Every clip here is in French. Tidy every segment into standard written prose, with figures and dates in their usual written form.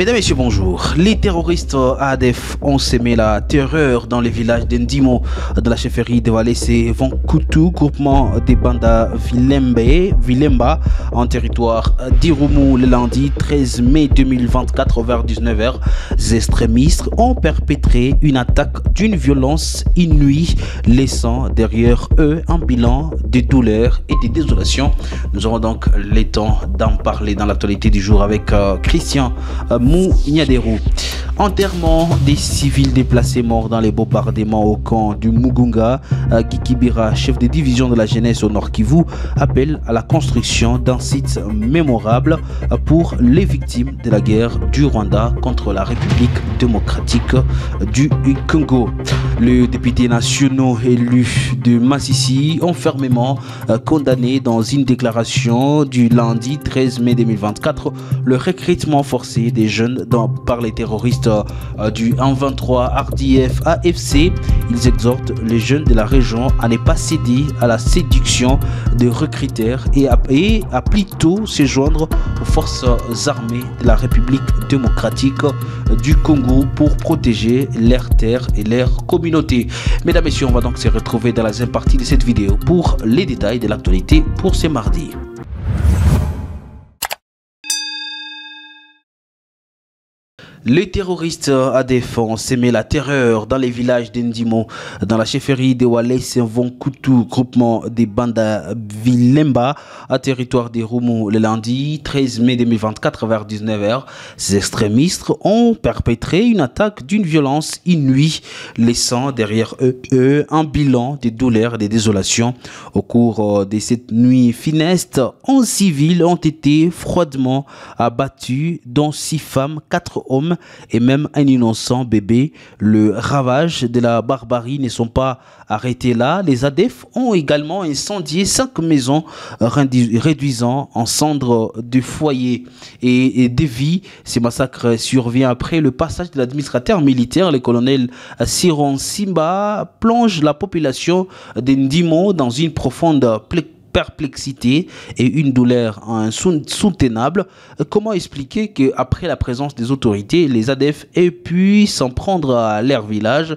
Mesdames et messieurs, bonjour. Les terroristes ADF ont sémé la terreur dans les villages d'Endimo, de la chefferie de Walese Vonkoutou, groupement des Banda Vilemba, en territoire d'Irumu le lundi 13 mai 2024 vers 19h. Les extrémistes ont perpétré une attaque d'une violence inouïe, laissant derrière eux un bilan de douleur et de désolation. Nous aurons donc le temps d'en parler dans l'actualité du jour avec Christian Mouniaderou. Enterrement des civils déplacés morts dans les bombardements au camp du Mugunga. Gikibira, chef de division de la jeunesse au Nord Kivu, appelle à la construction d'un site mémorable pour les victimes de la guerre du Rwanda contre la République démocratique du Congo. Les députés nationaux élus de Massissi ont fermement condamné dans une déclaration du lundi 13 mai 2024 le recrutement forcé des jeunes par les terroristes du 123 RDF AFC. Ils exhortent les jeunes de la région à ne pas céder à la séduction des recruteurs et à plutôt se joindre aux forces armées de la République démocratique du Congo pour protéger leurs terres et leurs communautés. Mesdames et messieurs, on va donc se retrouver dans la deuxième partie de cette vidéo pour les détails de l'actualité pour ce mardi. Les terroristes ADF ont sémé la terreur dans les villages d'Endimo, dans la chefferie de Walese Vonkoutou, groupement des Banda Vilemba, à territoire des Rumu le lundi 13 mai 2024 vers 19h. Ces extrémistes ont perpétré une attaque d'une violence inouïe, laissant derrière eux un bilan de douleur et de désolation. Au cours de cette nuit funeste, 11 civils ont été froidement abattus, dont 6 femmes, 4 hommes et même un innocent bébé. Le ravage de la barbarie ne sont pas arrêtés là. Les ADF ont également incendié 5 maisons, réduisant en cendres de foyers et de vies. Ces massacres surviennent après le passage de l'administrateur militaire, le colonel Siron Simba, plonge la population d'Endimo dans une profonde perplexité et une douleur insoutenable. Comment expliquer qu'après la présence des autorités, les ADF aient pu s'en prendre à leur village,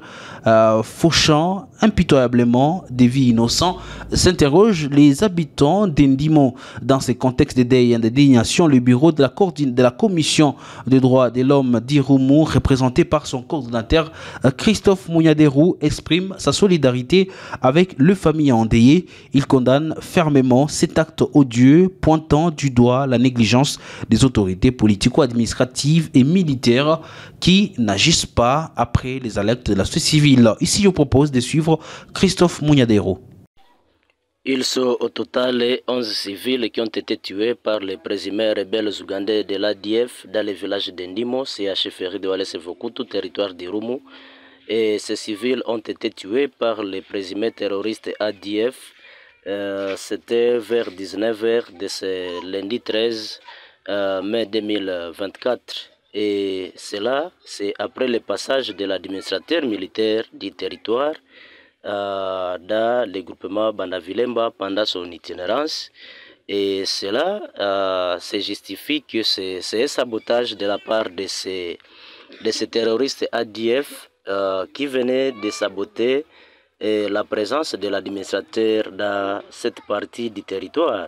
fauchant impitoyablement des vies innocentes? S'interrogent les habitants d'Endimo. Dans ces contextes de deuil et d'indignation, le bureau de la commission des droits de l'homme d'Irumu, représenté par son coordinateur Christophe Mouniaderou, exprime sa solidarité avec les familles endeuillées. Il condamne fermement cet acte odieux, pointant du doigt la négligence des autorités politico-administratives et militaires qui n'agissent pas après les alertes de la société civile. Ici, je propose de suivre Christophe Mouniaderou. Ils sont au total 11 civils qui ont été tués par les présumés rebelles ougandais de l'ADF dans le village d'Endimo, c'est à chefferie de Walese Vonkoutou, territoire d'Irumu. Et ces civils ont été tués par les présumés terroristes ADF. C'était vers 19h de ce lundi 13 mai 2024. Et cela, c'est après le passage de l'administrateur militaire du territoire dans le groupement Banda Vilemba pendant son itinérance. Et cela se justifie que c'est un sabotage de la part de ces terroristes ADF qui venaient de saboter la présence de l'administrateur dans cette partie du territoire.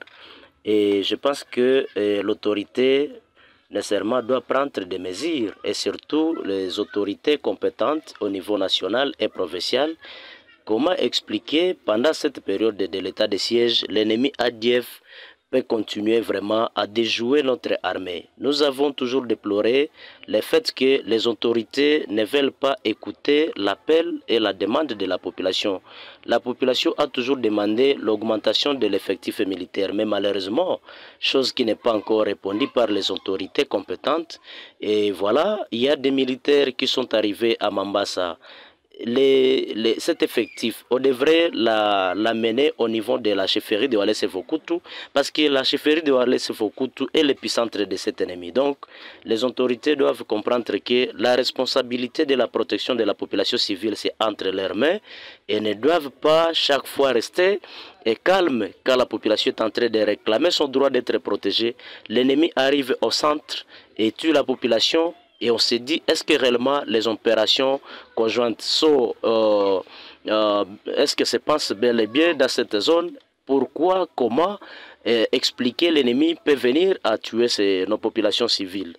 Et je pense que l'autorité nécessairement doit prendre des mesures, et surtout les autorités compétentes au niveau national et provincial. Comment expliquer pendant cette période de l'état de siège, l'ennemi ADF peut continuer vraiment à déjouer notre armée? Nous avons toujours déploré le fait que les autorités ne veulent pas écouter l'appel et la demande de la population. La population a toujours demandé l'augmentation de l'effectif militaire, mais malheureusement, chose qui n'est pas encore répondue par les autorités compétentes. Et voilà, il y a des militaires qui sont arrivés à Mambasa. Cet effectif, on devrait l'amener au niveau de la chefferie de Walese Vonkoutou, parce que la chefferie de Walese Vonkoutou est l'épicentre de cet ennemi. Donc, les autorités doivent comprendre que la responsabilité de la protection de la population civile, c'est entre leurs mains, et ne doivent pas chaque fois rester calme quand la population est en train de réclamer son droit d'être protégée. L'ennemi arrive au centre et tue la population Et on s'est dit, est-ce que réellement les opérations conjointes sont, est-ce que se passe bel et bien dans cette zone? Pourquoi, comment expliquer l'ennemi peut venir à tuer nos populations civiles?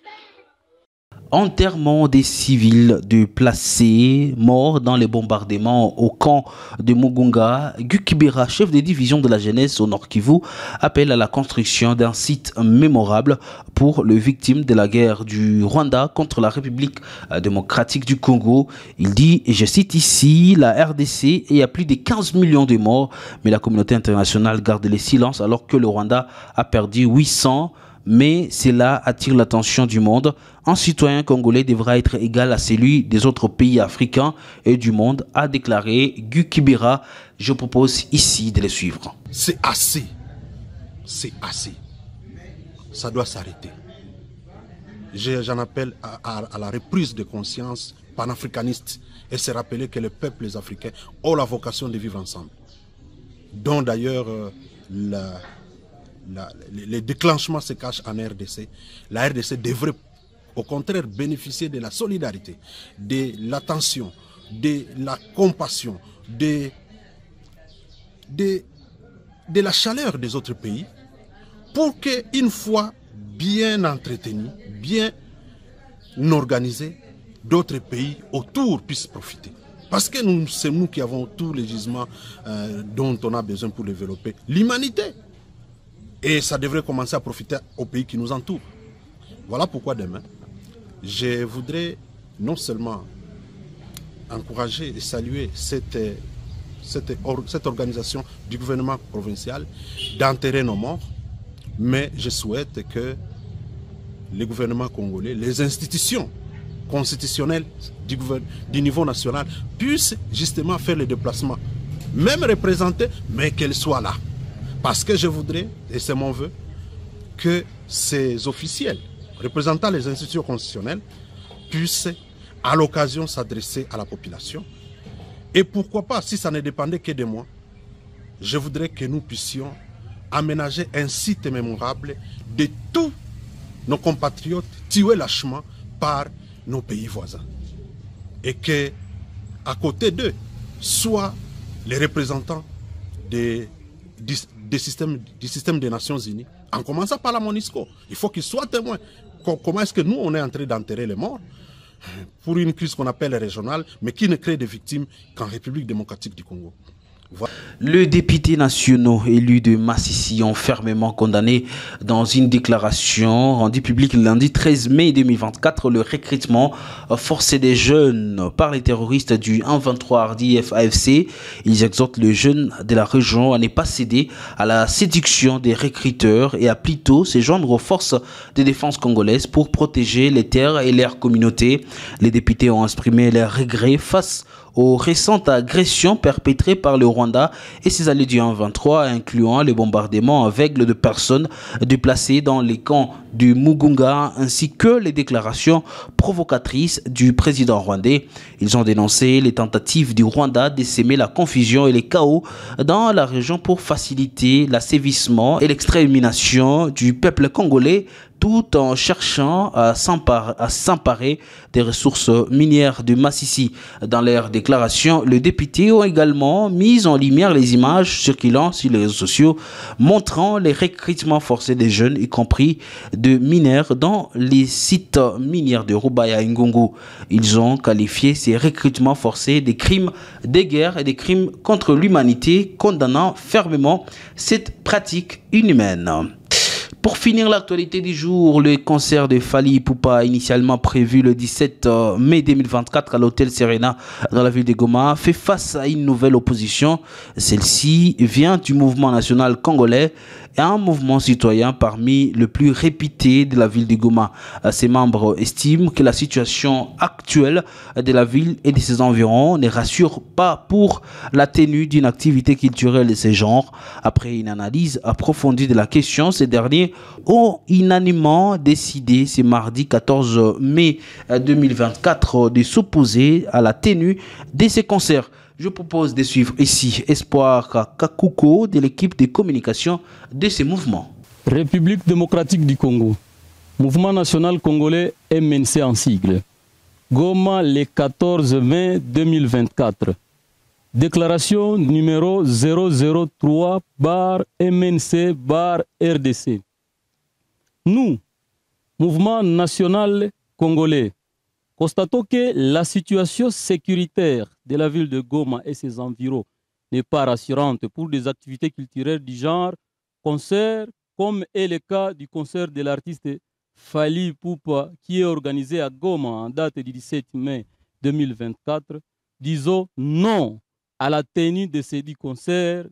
Enterrement des civils de placés morts dans les bombardements au camp de Mugunga. Gukibera, chef de division de la jeunesse au Nord Kivu, appelle à la construction d'un site mémorable pour les victimes de la guerre du Rwanda contre la République démocratique du Congo. Il dit, et je cite ici, la RDC et il y a plus de 15 millions de morts, mais la communauté internationale garde le silence alors que le Rwanda a perdu 800. Mais cela attire l'attention du monde. Un citoyen congolais devra être égal à celui des autres pays africains et du monde, a déclaré Gukibera. Je propose ici de le suivre. C'est assez. C'est assez. Ça doit s'arrêter. J'en appelle à la reprise de conscience panafricaniste et se rappeler que les peuples africains ont la vocation de vivre ensemble. Dont d'ailleurs les déclenchements se cachent en RDC. La RDC devrait au contraire bénéficier de la solidarité, de l'attention, de la compassion, de la chaleur des autres pays pour qu'une fois bien entretenus, bien organisés, d'autres pays autour puissent profiter. Parce que c'est nous qui avons tous les gisements dont on a besoin pour développer l'humanité. Et ça devrait commencer à profiter aux pays qui nous entourent. Voilà pourquoi demain, je voudrais non seulement encourager et saluer cette organisation du gouvernement provincial d'enterrer nos morts, mais je souhaite que les gouvernements congolais, les institutions constitutionnelles du niveau national puissent justement faire les déplacements, même représenter, mais qu'elles soient là. Parce que je voudrais, et c'est mon vœu, que ces officiels représentant les institutions constitutionnelles puissent à l'occasion s'adresser à la population. Et pourquoi pas, si ça ne dépendait que de moi, je voudrais que nous puissions aménager un site mémorable de tous nos compatriotes tués lâchement par nos pays voisins. Et que, à côté d'eux, soient les représentants du système des Nations Unies, en commençant par la MONUSCO. Il faut qu'ils soient témoins. Comment est-ce que nous, on est en train d'enterrer les morts pour une crise qu'on appelle régionale, mais qui ne crée de victimes qu'en République démocratique du Congo. Voilà. Les députés nationaux élus de Massissi ont fermement condamné dans une déclaration rendue publique le lundi 13 mai 2024 le recrutement forcé des jeunes par les terroristes du 123 RDF AFC. Ils exhortent les jeunes de la région à ne pas céder à la séduction des recruteurs et à plutôt se joindre aux forces de défense congolaises pour protéger les terres et leurs communautés. Les députés ont exprimé leur regret face aux récentes agressions perpétrées par le Rwanda et ses alliés du 123, incluant les bombardements aveugles de personnes déplacées dans les camps du Mugunga, ainsi que les déclarations provocatrices du président rwandais. Ils ont dénoncé les tentatives du Rwanda de s'aimer la confusion et les chaos dans la région pour faciliter l'assévissement et l'extermination du peuple congolais, tout en cherchant à s'emparer des ressources minières de Massissi. Dans leurs déclarations, les députés ont également mis en lumière les images circulant sur les réseaux sociaux montrant les recrutements forcés des jeunes, y compris de mineurs, dans les sites miniers de Rubaya et Ngongo. Ils ont qualifié ces recrutements forcés des crimes de guerre et des crimes contre l'humanité, condamnant fermement cette pratique inhumaine. Pour finir l'actualité du jour, le concert de Fally Ipupa, initialement prévu le 17 mai 2024 à l'hôtel Serena dans la ville de Goma, fait face à une nouvelle opposition. Celle-ci vient du mouvement national congolais et un mouvement citoyen parmi le plus réputé de la ville de Goma. Ses membres estiment que la situation actuelle de la ville et de ses environs ne rassure pas pour la tenue d'une activité culturelle de ce genre. Après une analyse approfondie de la question, ces derniers ont unanimement décidé ce mardi 14 mai 2024 de s'opposer à la tenue de ces concerts. Je propose de suivre ici Espoir Kakuko de l'équipe de communication de ces mouvements. République démocratique du Congo. Mouvement national congolais MNC en sigle. Goma le 14 mai 2024. Déclaration numéro 003/MNC/RDC. Nous, Mouvement national congolais, constatons que la situation sécuritaire de la ville de Goma et ses environs n'est pas rassurante pour des activités culturelles du genre concert, comme est le cas du concert de l'artiste Fally Ipupa qui est organisé à Goma en date du 17 mai 2024. Disons non à la tenue de ces 10 concerts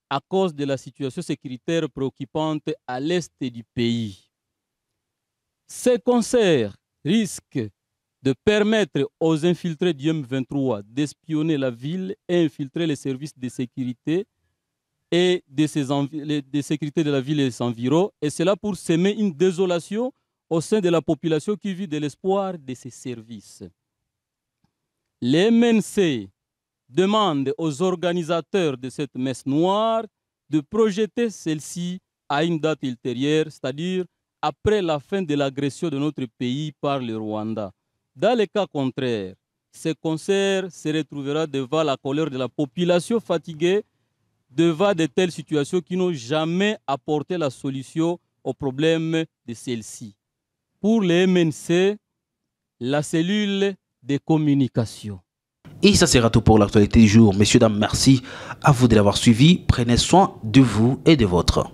à cause de la situation sécuritaire préoccupante à l'est du pays. Ces concerts risquent de permettre aux infiltrés du M23 d'espionner la ville et infiltrer les services de sécurité et de sécurité de la ville et ses environs, et cela pour semer une désolation au sein de la population qui vit de l'espoir de ces services. Les MNC demandent aux organisateurs de cette messe noire de projeter celle-ci à une date ultérieure, c'est-à-dire après la fin de l'agression de notre pays par le Rwanda. Dans le cas contraire, ce concert se retrouvera devant la colère de la population fatiguée devant de telles situations qui n'ont jamais apporté la solution aux problèmes de celle-ci. Pour les MNC, la cellule de communication. Et ça sera tout pour l'actualité du jour. Messieurs, dames, merci à vous de l'avoir suivi. Prenez soin de vous et de vôtres.